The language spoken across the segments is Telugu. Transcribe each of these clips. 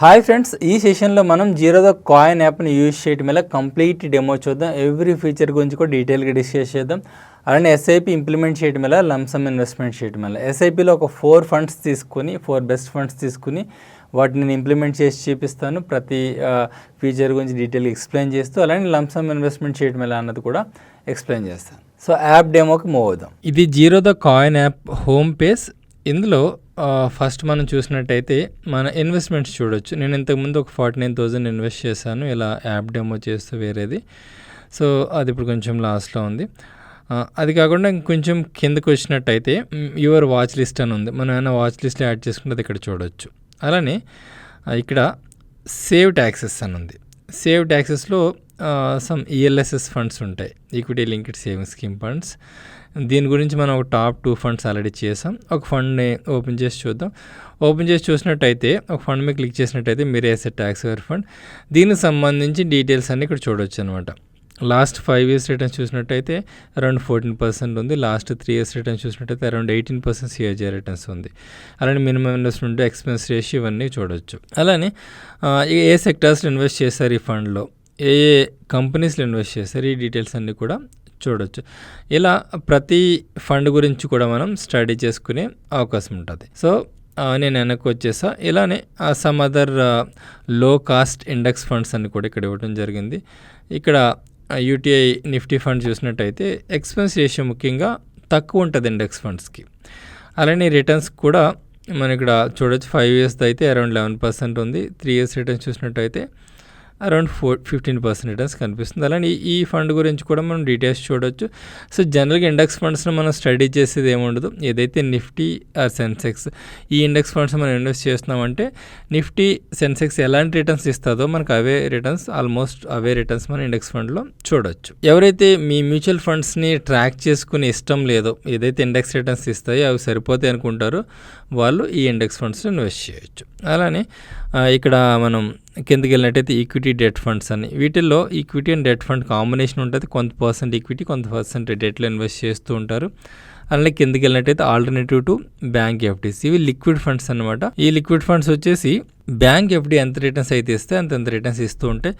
హాయ్ ఫ్రెండ్స్, ఈ సెషన్లో మనం జీరోదా కాయిన్ యాప్ని యూజ్ చేయడం వల్ల కంప్లీట్ డెమో చూద్దాం. ఎవ్రీ ఫీచర్ గురించి కూడా డీటెయిల్గా డిస్కస్ చేద్దాం. అలానే ఎస్ఐపి ఇంప్లిమెంట్ చేయడం వల్ల లంసమ్ ఇన్వెస్ట్మెంట్ చేయడం వల్ల ఎస్ఐపిలో ఒక 4 బెస్ట్ ఫండ్స్ తీసుకుని వాటిని నేను ఇంప్లిమెంట్ చేసి చూపిస్తాను. ప్రతి ఫీచర్ గురించి డీటెయిల్గా ఎక్స్ప్లెయిన్ చేస్తూ అలానే లంసమ్ ఇన్వెస్ట్మెంట్ చేయడం ఎలా అన్నది కూడా ఎక్స్ప్లెయిన్ చేస్తాను. సో యాప్ డెమోకి మూవ్ అవుదాం. ఇది Zerodha coin app home page. ఇందులో ఫస్ట్ మనం చూసినట్టయితే మన ఇన్వెస్ట్మెంట్స్ చూడొచ్చు. నేను ఇంతకుముందు ఒక 49,000 ఇన్వెస్ట్ చేశాను ఇలా యాప్ డెమో చేస్తూ వేరేది. సో అది ఇప్పుడు కొంచెం లాస్ట్లో ఉంది. అది కాకుండా ఇంకొంచెం కిందకు వచ్చినట్టయితే యువర్ వాచ్ లిస్ట్ అని ఉంది. మనం ఏమైనా వాచ్ లిస్ట్లో యాడ్ చేసుకుంటే అది ఇక్కడ చూడొచ్చు. అలానే ఇక్కడ సేవ్ ట్యాక్సెస్ అని ఉంది. సేవ్ ట్యాక్సెస్లో సమ్ ఈఎల్ఎస్ఎస్ ఫండ్స్ ఉంటాయి, equity linked saving scheme funds. దీని గురించి మనం ఒక టాప్ 2 ఫండ్స్ ఆల్రెడీ చేసాం. ఒక ఫండ్ని ఓపెన్ చేసి చూద్దాం. ఓపెన్ చేసి చూసినట్టయితే ఒక ఫండ్ మీద క్లిక్ చేసినట్టయితే మీరు వేసే ట్యాక్స్ వేర్ ఫండ్, దీనికి సంబంధించి డీటెయిల్స్ అన్నీ ఇక్కడ చూడవచ్చు అనమాట. లాస్ట్ 5 years రిటర్న్స్ చూసినట్టయితే అరౌండ్ 14% ఉంది. లాస్ట్ 3 years రిటర్న్స్ చూసినట్టయితే అరౌండ్ 18% సిఏజీ రిటర్న్స్ ఉంది. అలానే మినిమం ఇన్వెస్ట్మెంట్, ఎక్స్పెన్స్ రేషియో ఇవన్నీ చూడవచ్చు. అలానే ఏ సెక్టార్స్లో ఇన్వెస్ట్ చేశారు, ఈ ఫండ్లో ఏ కంపెనీస్లో ఇన్వెస్ట్ చేశారు, ఈ డీటెయిల్స్ అన్నీ కూడా చూడవచ్చు. ఇలా ప్రతి ఫండ్ గురించి కూడా మనం స్టడీ చేసుకునే అవకాశం ఉంటుంది. సో నేను వెనక్కి వచ్చేసా. ఇలానే సమ్ అదర్ లో కాస్ట్ ఇండెక్స్ ఫండ్స్ అన్ని కూడా ఇక్కడ ఇవ్వడం జరిగింది. ఇక్కడ యూటీఐ నిఫ్టీ ఫండ్ చూసినట్టయితే ఎక్స్పెన్స్ రేషియో ముఖ్యంగా తక్కువ ఉంటుంది ఇండెక్స్ ఫండ్స్కి. అలానే రిటర్న్స్ కూడా మనం ఇక్కడ చూడవచ్చు. 5 years అయితే అరౌండ్ 11% ఉంది. 3 years రిటర్న్స్ చూసినట్టయితే అరౌండ్ 15% రిటర్న్స్ కనిపిస్తుంది. అలానే ఈ ఫండ్ గురించి కూడా మనం డీటెయిల్స్ చూడవచ్చు. సో జనరల్గా ఇండెక్స్ ఫండ్స్ని మనం స్టడీ చేసేది ఏముండదు. ఏదైతే నిఫ్టీ ఆర్ సెన్సెక్స్ ఈ ఇండెక్స్ ఫండ్స్ మనం ఇన్వెస్ట్ చేస్తున్నామంటే నిఫ్టీ సెన్సెక్స్ ఎలాంటి రిటర్న్స్ ఇస్తుందో మనకు అవే రిటర్న్స్, ఆల్మోస్ట్ అవే రిటర్న్స్ మనం ఇండెక్స్ ఫండ్లో చూడవచ్చు. ఎవరైతే మీ మ్యూచువల్ ఫండ్స్ని ట్రాక్ చేసుకునే ఇష్టం లేదో, ఏదైతే ఇండెక్స్ రిటర్న్స్ ఇస్తాయో అవి సరిపోతాయి అనుకుంటారో వాళ్ళు ఈ ఇండెక్స్ ఫండ్స్లో ఇన్వెస్ట్ చేయొచ్చు. అలానే ఇక్కడ మనం కిందకి వెళ్ళినట్టయితే ఈక్విటీ డెట్ ఫండ్స్ అని, వీటిల్లో equity and debt fund combination ఉంటుంది. కొంత పర్సెంట్ ఈక్విటీ, కొంత పర్సెంట్ డెట్లో ఇన్వెస్ట్ చేస్తూ ఉంటారు. అలానే కిందకి వెళ్ళినట్టయితే ఆల్టర్నేటివ్ టు బ్యాంక్ ఎఫ్డీస్, ఇవి లిక్విడ్ ఫండ్స్ అనమాట. ఈ లిక్విడ్ ఫండ్స్ వచ్చేసి బ్యాంక్ ఎఫ్డీ ఎంత రిటర్న్స్ అయితే ఇస్తే అంత రిటర్న్స్ ఇస్తూ ఉంటే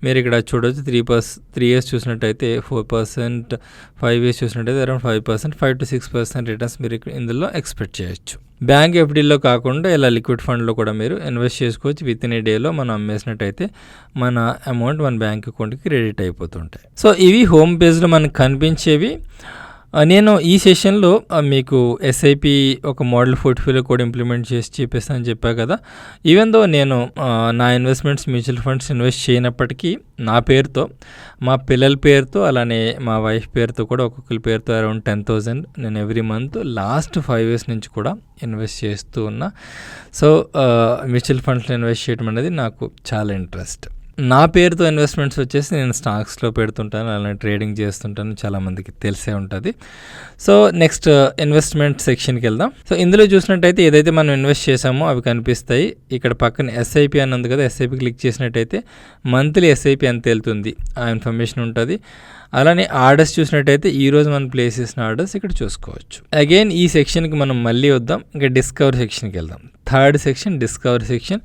మీరు ఇక్కడ చూడవచ్చు. 3 years చూసినట్టయితే 4%, 5 years చూసినట్టయితే అరౌండ్ 5%, 5 to 6% రిటర్న్స్ మీరు ఇందులో ఎక్స్పెక్ట్ చేయొచ్చు. బ్యాంక్ ఎఫ్డీలో కాకుండా ఇలా లిక్విడ్ ఫండ్లో కూడా మీరు ఇన్వెస్ట్ చేసుకోవచ్చు. విత్ ఇన్ ఏ డేలో మనం అమ్మేసినట్టయితే మన అమౌంట్ మన బ్యాంక్ అకౌంట్కి క్రెడిట్ అయిపోతుంటాయి. సో ఇవి హోమ్ పేజ్లో మనకు కనిపించేవి. నేను ఈ సెషన్లో మీకు ఎస్ఐపి ఒక మోడల్ పోర్ట్ఫోలియో కూడా ఇంప్లిమెంట్ చేసి చూపిస్తానని చెప్పా కదా. ఈవెన్ దో నేను నా ఇన్వెస్ట్మెంట్స్ మ్యూచువల్ ఫండ్స్ ఇన్వెస్ట్ చేయనప్పటికీ నా పేరుతో, మా పిల్లల పేరుతో, అలానే మా వైఫ్ పేరుతో కూడా ఒక్కొక్కరి పేరుతో అరౌండ్ 10,000 నేను ఎవ్రీ మంత్ లాస్ట్ 5 years నుంచి కూడా ఇన్వెస్ట్ చేస్తూ ఉన్నా. సో మ్యూచువల్ ఫండ్స్లో ఇన్వెస్ట్ చేయడం అనేది నాకు చాలా ఇంట్రెస్ట్. నా పేరుతో ఇన్వెస్ట్మెంట్స్ వచ్చేసి నేను స్టాక్స్లో పెడుతుంటాను, అలానే ట్రేడింగ్ చేస్తుంటాను, చాలామందికి తెలిసే ఉంటుంది. సో నెక్స్ట్ ఇన్వెస్ట్మెంట్ సెక్షన్కి వెళ్దాం. సో ఇందులో చూసినట్టయితే ఏదైతే మనం ఇన్వెస్ట్ చేసామో అవి కనిపిస్తాయి. ఇక్కడ పక్కన ఎస్ఐపి అని ఉంది కదా, ఎస్ఐపి క్లిక్ చేసినట్టయితే మంత్లీ ఎస్ఐపి ఎంత వెళ్తుంది ఆ ఇన్ఫర్మేషన్ ఉంటుంది. అలానే ఆర్డర్స్ చూసినట్టయితే ఈరోజు మనం ప్లేస్ చేసిన ఆర్డర్స్ ఇక్కడ చూసుకోవచ్చు. అగైన్ ఈ సెక్షన్కి మనం మళ్ళీ వద్దాం. ఇంకా డిస్కవర్ సెక్షన్కి వెళ్దాం. 3rd section discover section.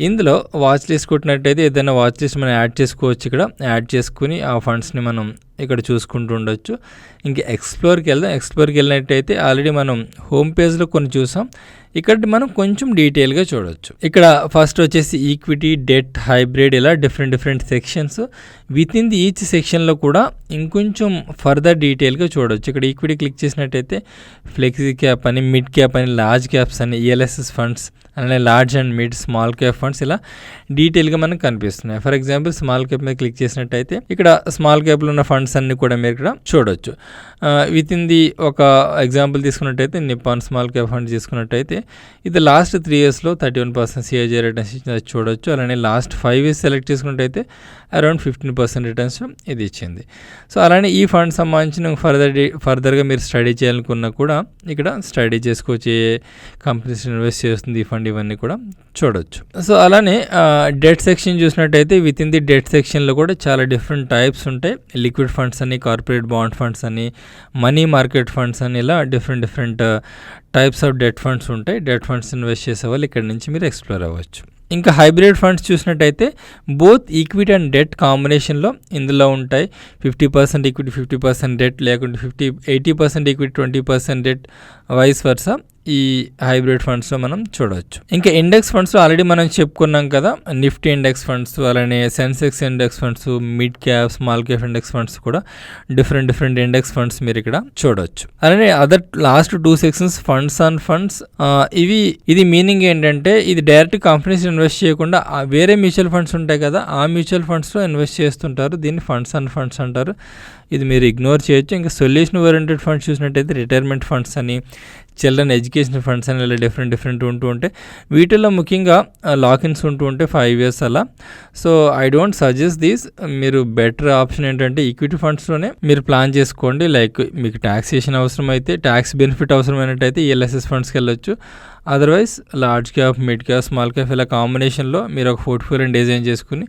ఇందులో వాచ్ లిస్ట్ కొట్టినట్టయితే ఏదైనా వాచ్ లిస్ట్ మనం యాడ్ చేసుకోవచ్చు. ఇక్కడ యాడ్ చేసుకుని ఆ ఫండ్స్ని మనం ఇక్కడ చూసుకుంటూ ఉండొచ్చు. ఇంకా ఎక్స్ప్లోర్కి వెళ్దాం. ఎక్స్ప్లోర్కి వెళ్ళినట్టయితే ఆల్రెడీ మనం హోమ్ పేజ్లో కొన్ని చూసాం, ఇక్కడ మనం కొంచెం డీటెయిల్గా చూడవచ్చు. ఇక్కడ ఫస్ట్ వచ్చేసి ఈక్విటీ, డెట్, హైబ్రిడ్, ఇలా different sections. With in the each సెక్షన్లో కూడా ఇంకొంచెం ఫర్దర్ డీటెయిల్గా చూడవచ్చు. ఇక్కడ ఈక్విటీ క్లిక్ చేసినట్టయితే ఫ్లెక్సీ క్యాప్ అని, మిడ్ క్యాప్ అని, లార్జ్ క్యాప్స్ అని, ఈఎల్ఎస్ఎస్ ఫండ్స్, అలానే large and mid, small cap funds ఇలా డీటెయిల్గా మనకు కనిపిస్తున్నాయి. ఫర్ ఎగ్జాంపుల్ స్మాల్ క్యాప్ మీద క్లిక్ చేసినట్టయితే ఇక్కడ స్మాల్ క్యాప్లో ఉన్న ఫండ్స్ అన్ని కూడా మీరు ఇక్కడ చూడవచ్చు. విత్ ఇన్ ది ఒక ఎగ్జాంపుల్ తీసుకున్నట్టయితే నిప్పాన్ స్మాల్ క్యాప్ ఫండ్ తీసుకున్నట్టయితే ఇది లాస్ట్ 3 yearsలో 31% సిఏజీ రిటర్న్స్ ఇచ్చింది చూడవచ్చు. అలానే లాస్ట్ 5 years సెలెక్ట్ చేసుకున్నట్టయితే అరౌండ్ 15% రిటర్న్స్ ఇది ఇచ్చింది. సో అలానే ఈ ఫండ్ సంబంధించిన ఫర్దర్గా మీరు స్టడీ చేయాలనుకున్నా కూడా ఇక్కడ స్టడీ చేసుకోవచ్చు. ఏ కంపెనీస్ ఇన్వెస్ట్ చేస్తుంది ఈ ఫండ్, ఇవన్నీ కూడా చూడవచ్చు. సో అలానే డెట్ సెక్షన్ చూసినట్టయితే విత్ ఇన్ ది డెట్ సెక్షన్లో కూడా చాలా డిఫరెంట్ టైప్స్ ఉంటాయి. లిక్విడ్ ఫండ్స్ అని, కార్పొరేట్ బాండ్ ఫండ్స్ అని, మనీ మార్కెట్ ఫండ్స్ అని, ఇలా different types of debt funds ఉంటాయి. డెట్ ఫండ్స్ ఇన్వెస్ట్ చేసే వాళ్ళు ఇక్కడ నుంచి మీరు ఎక్స్ప్లోర్ అవ్వచ్చు. ఇంకా హైబ్రిడ్ ఫండ్స్ చూసినట్టయితే బోత్ ఈక్విటీ అండ్ డెట్ కాంబినేషన్లో ఇందులో ఉంటాయి. 50% ఈక్విటీ 50% డెట్, లేకుంటే 80% ఈక్విటీ 20% డెట్, వైస్ వర్సా ఈ హైబ్రిడ్ ఫండ్స్లో మనం చూడవచ్చు. ఇంకా ఇండెక్స్ ఫండ్స్ ఆల్రెడీ మనం చెప్పుకున్నాం కదా, నిఫ్టీ ఇండెక్స్ ఫండ్స్, అలానే Sensex index funds, mid cap, small cap index funds కూడా డిఫరెంట్ ఇండెక్స్ ఫండ్స్ మీరు ఇక్కడ చూడవచ్చు. అలానే other last 2 sections funds on funds. ఇది మీనింగ్ ఏంటంటే ఇది డైరెక్ట్ కంపెనీస్ ఇన్వెస్ట్ చేయకుండా వేరే మ్యూచువల్ ఫండ్స్ ఉంటాయి కదా, ఆ మ్యూచువల్ ఫండ్స్లో ఇన్వెస్ట్ చేస్తుంటారు. దీన్ని ఫండ్స్ ఆన్ ఫండ్స్ అంటారు. ఇది మీరు ఇగ్నోర్ చేయొచ్చు. ఇంకా సొల్యూషన్ ఓరియంటెడ్ ఫండ్స్ చూసినట్టయితే రిటైర్మెంట్ ఫండ్స్ అని, చిల్డ్రన్ ఎడ్యుకేషన్ ఫండ్స్ అని ఇలా డిఫరెంట్ ఉంటూ ఉంటాయి. వీటిల్లో ముఖ్యంగా లాకిన్స్ ఉంటూ ఉంటాయి 5 years అలా. So I don't suggest these. మీరు బెటర్ ఆప్షన్ ఏంటంటే ఈక్విటీ ఫండ్స్లోనే మీరు ప్లాన్ చేసుకోండి. లైక్ మీకు ట్యాక్సేషన్ అవసరం అయితే, ట్యాక్స్ బెనిఫిట్ అవసరమైనట్టయితే ఈఎల్ఎస్ఎస్ ఫండ్స్కి వెళ్ళొచ్చు. Otherwise large cap, mid cap, small cap ఇలా కాంబినేషన్లో మీరు ఒక పోర్ట్ఫోలియోని డిజైన్ చేసుకుని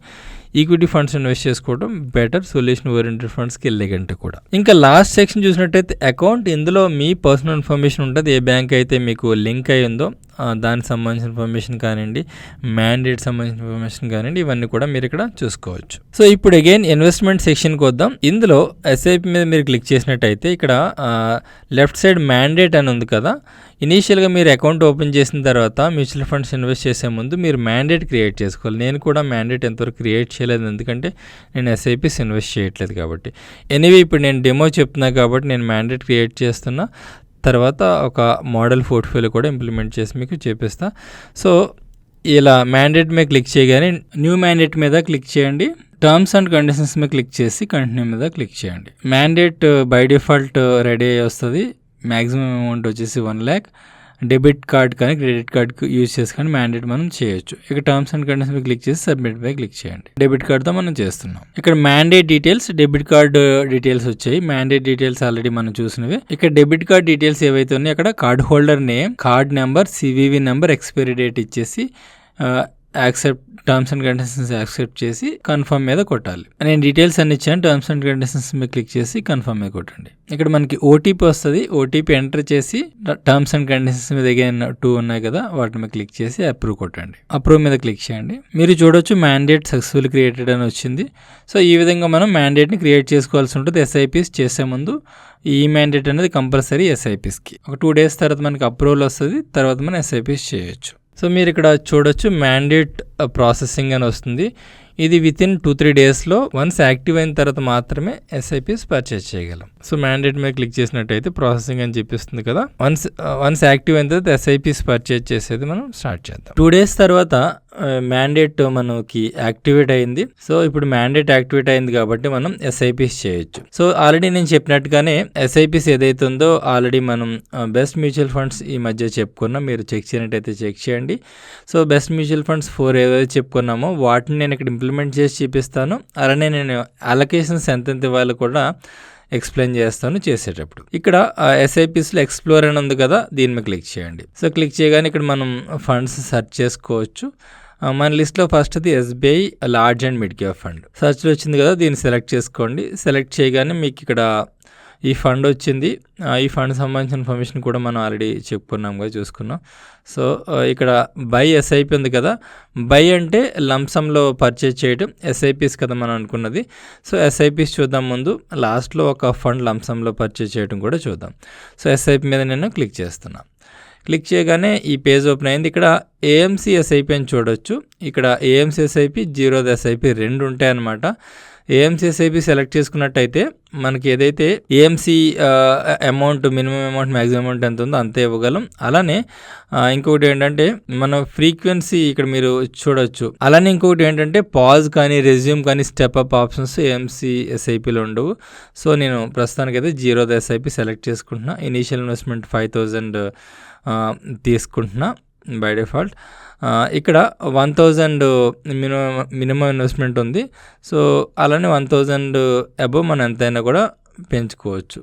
ఈక్విటీ ఫండ్స్ ఇన్వెస్ట్ చేసుకోవడం బెటర్ సొల్యూషన్ ఓరియంటెడ్ ఫండ్స్కి వెళ్ళే కంటే కూడా. ఇంకా లాస్ట్ సెక్షన్ చూసినట్టయితే అకౌంట్. ఇందులో మీ పర్సనల్ ఇన్ఫర్మేషన్ ఉంటుంది. ఏ బ్యాంక్ అయితే మీకు లింక్ అయి ఉందో దానికి సంబంధించిన ఇన్ఫర్మేషన్ కానివ్వండి, మ్యాండేట్ సంబంధించిన ఇన్ఫర్మేషన్ కానివ్వండి, ఇవన్నీ కూడా మీరు ఇక్కడ చూసుకోవచ్చు. సో ఇప్పుడు అగైన్ ఇన్వెస్ట్మెంట్ సెక్షన్కి వద్దాం. ఇందులో ఎస్ఐపి మీద మీరు క్లిక్ చేసినట్టయితే ఇక్కడ లెఫ్ట్ సైడ్ మ్యాండేట్ అని ఉంది కదా. ఇనీషియల్గా మీరు అకౌంట్ ఓపెన్ చేసిన తర్వాత మ్యూచువల్ ఫండ్స్ ఇన్వెస్ట్ చేసే ముందు మీరు మ్యాండేట్ క్రియేట్ చేసుకోవాలి. నేను కూడా మ్యాండేట్ ఎంతవరకు క్రియేట్ చేయలేదు, ఎందుకంటే నేను ఎస్ఐపిస్ ఇన్వెస్ట్ చేయట్లేదు కాబట్టి. ఎనీవే ఇప్పుడు నేను డెమో చెప్తున్నా కాబట్టి నేను మ్యాండేట్ క్రియేట్ చేస్తున్నా. తర్వాత ఒక మోడల్ పోర్ట్ఫోలియో కూడా ఇంప్లిమెంట్ చేసి మీకు చూపిస్తా. సో ఇలా మ్యాండేట్ మీద క్లిక్ చేయగానే న్యూ మ్యాండేట్ మీద క్లిక్ చేయండి. టర్మ్స్ అండ్ కండిషన్స్ మీద క్లిక్ చేసి కంటిన్యూ మీద క్లిక్ చేయండి. మ్యాండేట్ బై డిఫాల్ట్ రెడీ అయ్యి వస్తుంది. మ్యాక్సిమం అమౌంట్ వచ్చేసి 1 lakh. డెబిట్ కార్డ్ కానీ క్రెడిట్ కార్డ్ యూజ్ చేసి కానీ మ్యాండేట్ మనం చేయొచ్చు. ఇక టర్మ్స్ అండ్ కండిషన్స్ మీద క్లిక్ చేసి సబ్మిట్ పై క్లిక్ చేయండి. డెబిట్ కార్డ్తో మనం చేస్తున్నాం. ఇక్కడ mandate details, debit card details వచ్చాయి. మ్యాండేట్ డీటెయిల్స్ ఆల్రెడీ మనం చూసినవి. ఇక్కడ డెబిట్ కార్డ్ డీటెయిల్స్ ఏవైతే ఉన్నాయో అక్కడ card holder name, card number, CVV number, expiry date ఇచ్చేసి accept terms and conditions accept చేసి కన్ఫర్మ్ మీద కొట్టాలి. నేను డీటెయిల్స్ అన్ని ఇచ్చాను. టర్మ్స్ అండ్ కండిషన్స్ మీద క్లిక్ చేసి కన్ఫర్మ్ మీద కొట్టండి. ఇక్కడ మనకి ఓటీపీ వస్తుంది. ఓటీపీ ఎంటర్ చేసి టర్మ్స్ అండ్ కండిషన్స్ మీద అగైన్ 2 ఉన్నాయి కదా, వాటి మీద క్లిక్ చేసి అప్రూవ్ కొట్టండి. అప్రూవ్ మీద క్లిక్ చేయండి. మీరు చూడొచ్చు మ్యాండేట్ సక్సెస్ఫుల్ క్రియేటెడ్ అని వచ్చింది. సో ఈ విధంగా మనం మ్యాండేట్ని క్రియేట్ చేసుకోవాల్సి ఉంటుంది. ఎస్ఐపిస్ చేసే ముందు ఈ మ్యాండేట్ అనేది కంపల్సరీ ఎస్ఐపిస్కి. ఒక 2 days తర్వాత మనకి అప్రూవల్ వస్తుంది. తర్వాత మనం ఎస్ఐపిస్ చేయొచ్చు. సో మీరు ఇక్కడ చూడొచ్చు మ్యాండేట్ ప్రాసెసింగ్ అని వస్తుంది. ఇది వితిన్ 2-3 daysలో వన్స్ యాక్టివ్ అయిన తర్వాత మాత్రమే ఎస్ఐపిస్ పర్చేస్ చేయగలం. సో మ్యాండేట్ మీద క్లిక్ చేసినట్టయితే ప్రాసెసింగ్ అని చూపిస్తుంది కదా. వన్స్ యాక్టివ్ అయిన తర్వాత ఎస్ఐపిస్ పర్చేస్ చేసేది మనం స్టార్ట్ చేద్దాం. 2 days తర్వాత మ్యాండేట్ మనకి యాక్టివేట్ అయింది. సో ఇప్పుడు మ్యాండేట్ యాక్టివేట్ అయింది కాబట్టి మనం ఎస్ఐపిస్ చేయొచ్చు. సో ఆల్రెడీ నేను చెప్పినట్టుగానే ఎస్ఐపిస్ ఏదైతే ఉందో ఆల్రెడీ మనం బెస్ట్ మ్యూచువల్ ఫండ్స్ ఈ మధ్య చెప్పుకున్నాం. మీరు చెక్ చేయనట్టయితే చెక్ చేయండి. సో బెస్ట్ మ్యూచువల్ ఫండ్స్ 4 ఏదైతే చెప్పుకున్నామో వాటిని నేను ఇక్కడ ఇంప్లిమెంట్ చేసి చూపిస్తాను. అలానే నేను అలొకేషన్స్ ఎంతెంత ఇవ్వాలో కూడా ఎక్స్ప్లెయిన్ చేస్తాను చేసేటప్పుడు. ఇక్కడ ఎస్ఐపిస్లో ఎక్స్ప్లోర్ అని ఉంది కదా, దీని మీద క్లిక్ చేయండి. సో క్లిక్ చేయగానే ఇక్కడ మనం ఫండ్స్ సెర్చ్ చేసుకోవచ్చు. మన లిస్ట్లో ఫస్ట్ది SBI large and mid cap fund సర్చ్లో వచ్చింది కదా, దీన్ని సెలెక్ట్ చేసుకోండి. సెలెక్ట్ చేయగానే మీకు ఇక్కడ ఈ ఫండ్ వచ్చింది. ఈ ఫండ్ సంబంధించిన ఇన్ఫర్మేషన్ కూడా మనం ఆల్రెడీ చెప్పుకున్నాం కదా, చూసుకున్నాం. సో ఇక్కడ బై ఎస్ఐపి ఉంది కదా, బై అంటే లంసంలో పర్చేజ్ చేయడం, ఎస్ఐపిస్ కదా మనం అనుకున్నది. సో ఎస్ఐపిస్ చూద్దాం ముందు. లాస్ట్లో ఒక ఫండ్ లంసంలో పర్చేజ్ చేయడం కూడా చూద్దాం. సో ఎస్ఐపి మీద నేను క్లిక్ చేస్తున్నాను. క్లిక్ చేయగానే ఈ పేజ్ ఓపెన్ అయింది. ఇక్కడ AMC SIP అని చూడొచ్చు. ఇక్కడ AMC SIP, జీరోధా SIP 2 ఉంటాయన్నమాట. AMC SIP సెలెక్ట్ చేసుకున్నట్టయితే మనకి ఏదైతే AMC amount, minimum amount, maximum amount ఎంత ఉందో అంతే ఇవ్వగలం. అలానే ఇంకొకటి ఏంటంటే మన ఫ్రీక్వెన్సీ ఇక్కడ మీరు చూడొచ్చు. అలానే ఇంకొకటి ఏంటంటే పాజ్ కానీ, రెజ్యూమ్ కానీ, స్టెప్ అప్ ఆప్షన్స్ AMC SIPలో ఉండవు. సో నేను ప్రస్తుతానికి అయితే జీరోధా SIP సెలెక్ట్ చేసుకుంటున్నా. ఇనీషియల్ ఇన్వెస్ట్మెంట్ 5,000 తీసుకుంటున్నా బై డిఫాల్ట్. ఇక్కడ 1,000 మినిమం ఇన్వెస్ట్మెంట్ ఉంది. సో అలానే 1,000 అబోవ్ మనం ఎంతైనా కూడా పెంచుకోవచ్చు.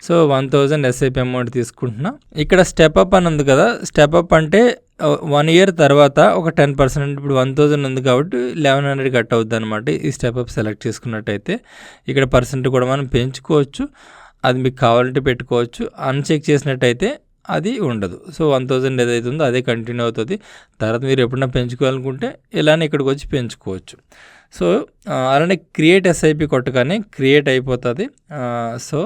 సో 1,000 SIP అమౌంట్ తీసుకుంటున్నా. ఇక్కడ స్టెప్ అప్ అని ఉంది కదా, స్టెప్ అప్ అంటే 1 year తర్వాత ఒక 10%. ఇప్పుడు 1,000 ఉంది కాబట్టి 1,100 కట్ అవుద్ది అనమాట. ఈ స్టెప్ అప్ సెలెక్ట్ చేసుకున్నట్టయితే ఇక్కడ పర్సెంట్ కూడా మనం పెంచుకోవచ్చు. అది మీకు కావాలంటే పెట్టుకోవచ్చు. అన్చెక్ చేసినట్టయితే అది ఉండదు. సో 1000 ఏదైతే ఉందో అదే కంటిన్యూ అవుతుంది. తర్వాత మీరు ఎప్పుడైనా పెంచుకోవాలనుకుంటే ఇలానే ఇక్కడికి వచ్చి పెంచుకోవచ్చు. సో అలానే క్రియేట్ ఎస్ఐపి కొట్టగానే క్రియేట్ అయిపోతుంది. సో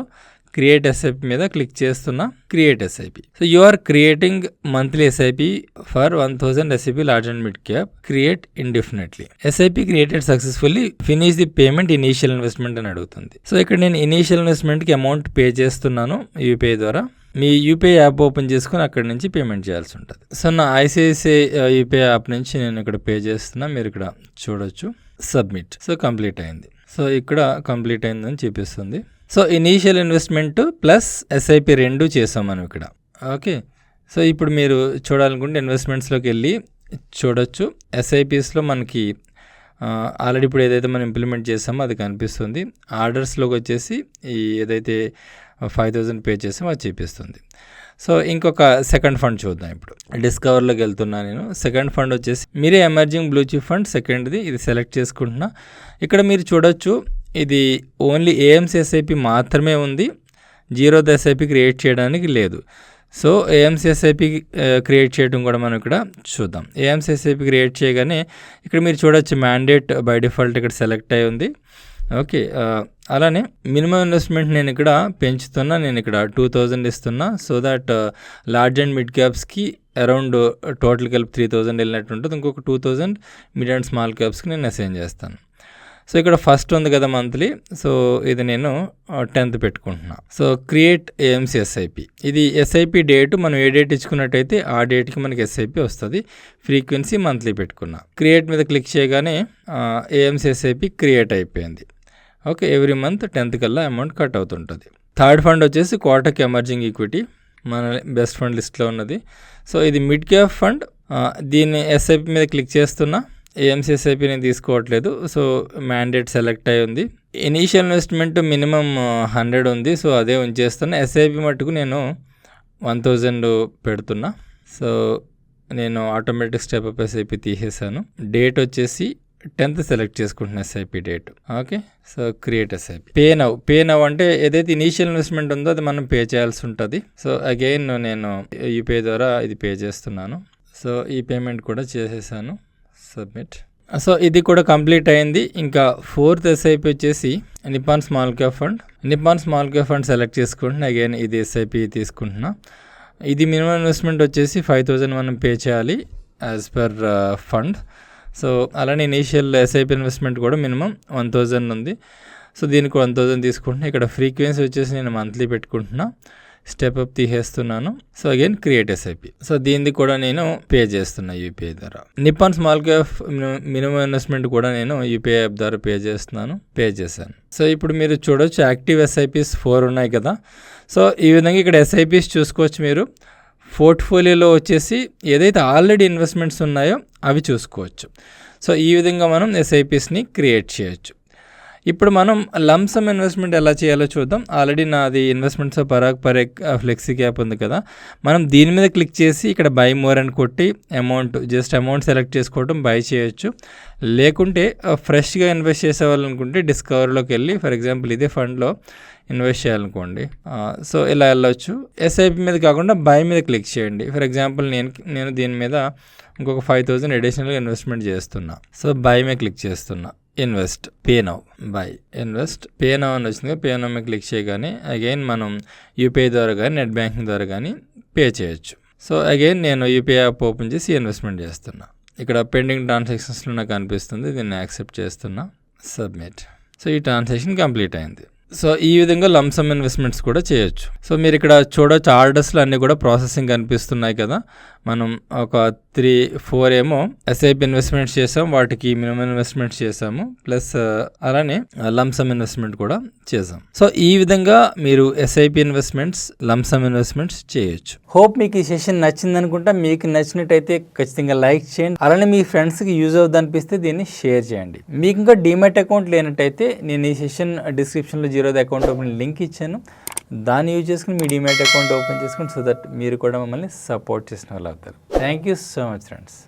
క్రియేట్ ఎస్ఐపి మీద క్లిక్ చేస్తున్నా. Create SIP. So you are creating monthly SIP for 1000 SIP large and mid cap. Create indefinitely. SIP created successfully. Finish the payment initial investment అని అడుగుతుంది. సో ఇక్కడ నేను ఇనీషియల్ ఇన్వెస్ట్మెంట్కి అమౌంట్ పే చేస్తున్నాను యూపీఐ ద్వారా. మీ యూపీఐ యాప్ ఓపెన్ చేసుకుని అక్కడ నుంచి పేమెంట్ చేయాల్సి ఉంటుంది. సో నా ఐసిఐసిఐ యూపీఐ యాప్ నుంచి నేను ఇక్కడ పే చేస్తున్నా. మీరు ఇక్కడ చూడొచ్చు. సబ్మిట్. సో కంప్లీట్ అయింది. సో ఇక్కడ కంప్లీట్ అయిందని చూపిస్తుంది. So initial investment plus SIP 2 చేసాం మనం ఇక్కడ. ఓకే. సో ఇప్పుడు మీరు చూడాలనుకుంటే ఇన్వెస్ట్మెంట్స్లోకి వెళ్ళి చూడొచ్చు. ఎస్ఐపిస్లో మనకి ఆల్రెడీ ఇప్పుడు ఏదైతే మనం ఇంప్లిమెంట్ చేసామో అది కనిపిస్తుంది. ఆర్డర్స్లోకి వచ్చేసి ఈ ఏదైతే 5000 పే చేసామో అది చూపిస్తుంది. సో ఇంకొక సెకండ్ ఫండ్ చూద్దాం. ఇప్పుడు డిస్కవర్లోకి వెళ్తున్నా నేను. సెకండ్ ఫండ్ వచ్చేసి మీరే ఎమర్జింగ్ బ్లూ చిప్ ఫండ్ సెకండ్ది. ఇది సెలెక్ట్ చేసుకుంటున్నా. ఇక్కడ మీరు చూడొచ్చు ఇది ఓన్లీ AMC SIP మాత్రమే ఉంది. జీరోధా SIP క్రియేట్ చేయడానికి లేదు. సో AMC SIP క్రియేట్ చేయడం కూడా మనం ఇక్కడ చూద్దాం. AMC SIP క్రియేట్ చేయగానే ఇక్కడ మీరు చూడొచ్చు మ్యాండేట్ బై డిఫాల్ట్ ఇక్కడ సెలెక్ట్ అయి ఉంది. ఓకే. అలానే మినిమం ఇన్వెస్ట్మెంట్ నేను ఇక్కడ పెంచుతున్నా. నేను ఇక్కడ 2000 ఇస్తున్నా. So that large and mid క్యాప్స్కి అరౌండ్ టోటల్ కలిపి 3000 వెళ్ళినట్టు ఉంటుంది. ఇంకొక 2000 మిడ్ అండ్ స్మాల్ క్యాప్స్కి నేను అసైన్ చేస్తాను. సో ఇక్కడ ఫస్ట్ ఉంది కదా మంత్లీ. సో ఇది నేను 10th పెట్టుకుంటున్నా. So create AMC SIP. ఇది SIP డేట్ మనం ఏ డేట్ ఇచ్చుకున్నట్టయితే ఆ డేట్కి మనకి SIP వస్తుంది. ఫ్రీక్వెన్సీ మంత్లీ పెట్టుకున్నా. క్రియేట్ మీద క్లిక్ చేయగానే AMC SIP క్రియేట్ అయిపోయింది. ఓకే. ఎవ్రీ మంత్ 10th కల్లా అమౌంట్ కట్ అవుతుంటుంది. థర్డ్ ఫండ్ వచ్చేసి కోటక్ ఎమర్జింగ్ ఈక్విటీ. మన బెస్ట్ ఫండ్ లిస్ట్లో ఉన్నది. సో ఇది మిడ్ క్యాప్ ఫండ్. దీన్ని SIP మీద క్లిక్ చేస్తున్నా. AMC SIP నేను తీసుకోవట్లేదు. సో మ్యాండేట్ సెలెక్ట్ అయి ఉంది. ఇనీషియల్ ఇన్వెస్ట్మెంట్ మినిమం 100 ఉంది. సో అదే ఉంచేస్తున్నా. SIP మట్టుకు నేను 1000 పెడుతున్నా. సో నేను ఆటోమేటిక్ స్టెప్ అప్ SIP తీసేసాను. డేట్ వచ్చేసి 10th సెలెక్ట్ చేసుకుంటున్నా SIP date. Okay. So create SIP. Pay now అంటే ఏదైతే ఇనీషియల్ ఇన్వెస్ట్మెంట్ ఉందో అది మనం పే చేయాల్సి ఉంటుంది. సో అగైన్ నేను యూపీఐ ద్వారా ఇది పే చేస్తున్నాను. సో ఈ పేమెంట్ కూడా చేసేసాను. సబ్మిట్. సో ఇది కూడా కంప్లీట్ అయింది. ఇంకా 4th SIP వచ్చేసి Nippon small cap fund. Nippon small cap fund select చేసుకుంటున్నా. అగైన్ ఇది SIP తీసుకుంటున్నా. ఇది మినిమం ఇన్వెస్ట్మెంట్ వచ్చేసి 5000 మనం పే చేయాలి యాజ్ పర్ ఫండ్. సో అలానే ఇనీషియల్ SIP ఇన్వెస్ట్మెంట్ కూడా మినిమం 1000 ఉంది. సో దీనికి 1000 తీసుకుంటున్నా. ఇక్కడ ఫ్రీక్వెన్సీ వచ్చేసి నేను మంత్లీ పెట్టుకుంటున్నా. స్టెప్ అప్ తీసేస్తున్నాను. So again create SIP. So దీన్ని కూడా నేను పే చేస్తున్నా యూపీఐ ద్వారా. Nippon small cap minimum investment కూడా నేను యూపీఐ యాప్ ద్వారా పే చేశాను. సో ఇప్పుడు మీరు చూడొచ్చు యాక్టివ్ SIPs 4 ఉన్నాయి కదా. సో ఈ విధంగా ఇక్కడ SIPs చూసుకోవచ్చు మీరు. పోర్ట్ఫోలియోలో వచ్చేసి ఏదైతే ఆల్రెడీ ఇన్వెస్ట్మెంట్స్ ఉన్నాయో అవి చూసుకోవచ్చు. సో ఈ విధంగా మనం SIPsని క్రియేట్ చేయొచ్చు. ఇప్పుడు మనం లంసమ్ ఇన్వెస్ట్మెంట్ ఎలా చేయాలో చూద్దాం. ఆల్రెడీ నాది ఇన్వెస్ట్మెంట్స్ పరాగ్ పరేక్ ఫ్లెక్సీ క్యాప్ ఉంది కదా. మనం దీని మీద క్లిక్ చేసి ఇక్కడ బై మోర్ అని కొట్టి అమౌంట్ సెలెక్ట్ చేసుకోవడం బై చేయొచ్చు. లేకుంటే ఫ్రెష్గా ఇన్వెస్ట్ చేసేవాళ్ళనుకుంటే డిస్కవర్లోకి వెళ్ళి ఫర్ ఎగ్జాంపుల్ ఇదే ఫండ్లో ఇన్వెస్ట్ చేయాలనుకోండి. సో ఇలా వెళ్ళొచ్చు. SIP మీద కాకుండా బై మీద క్లిక్ చేయండి. ఫర్ ఎగ్జాంపుల్ నేను దీని మీద ఇంకొక 5000 అడిషనల్గా ఇన్వెస్ట్మెంట్ చేస్తున్నా. సో బై మీద క్లిక్ చేస్తున్నా. ఇన్వెస్ట్ పే నౌ అని వచ్చింది. పే నౌ మీద క్లిక్ చేయగానే అగైన్ మనం యూపీఐ ద్వారా కానీ నెట్ బ్యాంకింగ్ ద్వారా కానీ పే చేయొచ్చు. సో అగైన్ నేను యూపీఐ యాప్ ఓపెన్ చేసి ఇన్వెస్ట్మెంట్ చేస్తున్నా. ఇక్కడ పెండింగ్ ట్రాన్సాక్షన్స్లో నాకు అనిపిస్తుంది. దీన్ని యాక్సెప్ట్ చేస్తున్నా. సబ్మిట్. సో ఈ ట్రాన్సాక్షన్ కంప్లీట్ అయింది. సో ఈ విధంగా లంసమ్ ఇన్వెస్ట్మెంట్స్ కూడా చేయొచ్చు. సో మీరు ఇక్కడ చూడొచ్చు ఆర్డర్స్లో అన్నీ కూడా ప్రాసెసింగ్ కనిపిస్తున్నాయి కదా. మనం ఒక 3-4 ఏమో SIP ఇన్వెస్ట్మెంట్స్ చేసాం, వాటికి మినిమం ఇన్వెస్ట్మెంట్స్ చేసాము, ప్లస్ అలానే లంసమ్ ఇన్వెస్ట్మెంట్ కూడా చేసాం. సో ఈ విధంగా మీరు SIP ఇన్వెస్ట్మెంట్స్, లంసమ్ ఇన్వెస్ట్మెంట్స్ చేయొచ్చు. హోప్ మీకు ఈ సెషన్ నచ్చింది అనుకుంటా. మీకు నచ్చినట్టయితే ఖచ్చితంగా లైక్ చేయండి. అలానే మీ ఫ్రెండ్స్కి యూజ్ అవుతుంది అనిపిస్తే దీన్ని షేర్ చేయండి. మీకు ఇంకా డీమ్యాట్ అకౌంట్ లేనట్టయితే నేను ఈ సెషన్ డిస్క్రిప్షన్లో జీరోధా అకౌంట్ ఓపెన్ లింక్ ఇచ్చాను. దాన్ని యూజ్ చేసుకుని మీ డీమ్యాట్ అకౌంట్ ఓపెన్ చేసుకుని సో దట్ మీరు కూడా మమ్మల్ని సపోర్ట్ చేసిన వాళ్ళు అవుతారు. Thank you so much friends.